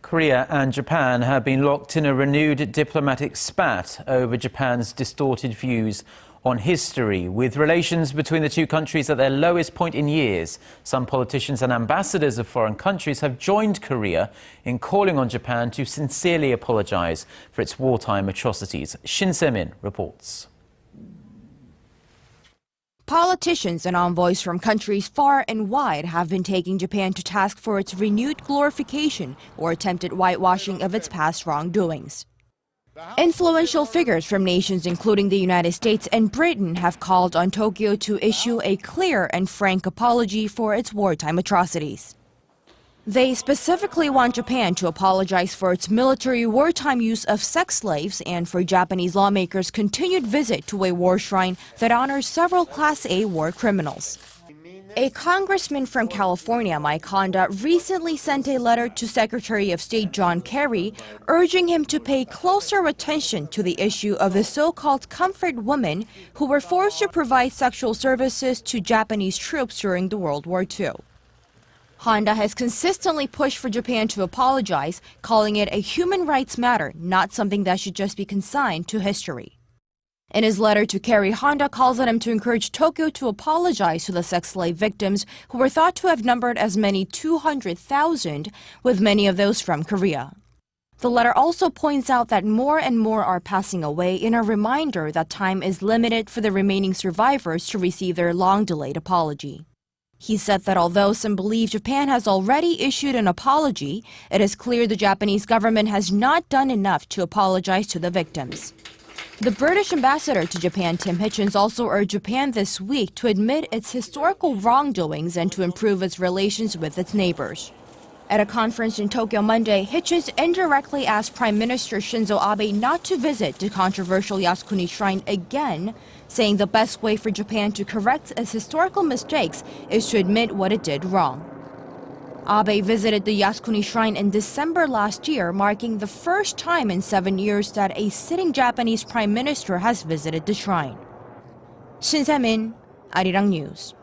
Korea and Japan have been locked in a renewed diplomatic spat over Japan's distorted views on history. With relations between the two countries at their lowest point in years, some politicians and ambassadors of foreign countries have joined Korea in calling on Japan to sincerely apologize for its wartime atrocities. Shin Se-min reports. Politicians and envoys from countries far and wide have been taking Japan to task for its renewed glorification or attempted whitewashing of its past wrongdoings. Influential figures from nations including the United States and Britain have called on Tokyo to issue a clear and frank apology for its wartime atrocities. They specifically want Japan to apologize for its military wartime use of sex slaves and for Japanese lawmakers' continued visit to a war shrine that honors several Class A war criminals. A congressman from California, Mike Honda, recently sent a letter to Secretary of State John Kerry urging him to pay closer attention to the issue of the so-called comfort women who were forced to provide sexual services to Japanese troops during the World War II. Honda has consistently pushed for Japan to apologize, calling it a human rights matter, not something that should just be consigned to history. In his letter to Kerry, Honda calls on him to encourage Tokyo to apologize to the sex slave victims who were thought to have numbered as many 200,000, with many of those from Korea. The letter also points out that more and more are passing away in a reminder that time is limited for the remaining survivors to receive their long-delayed apology. He said that although some believe Japan has already issued an apology, it is clear the Japanese government has not done enough to apologize to the victims. The British ambassador to Japan, Tim Hitchens, also urged Japan this week to admit its historical wrongdoings and to improve its relations with its neighbors. At a conference in Tokyo Monday, Hitchens indirectly asked Prime Minister Shinzo Abe not to visit the controversial Yasukuni Shrine again, saying the best way for Japan to correct its historical mistakes is to admit what it did wrong. Abe visited the Yasukuni Shrine in December last year, marking the first time in 7 years that a sitting Japanese prime minister has visited the shrine. Shin Se-min, Arirang News.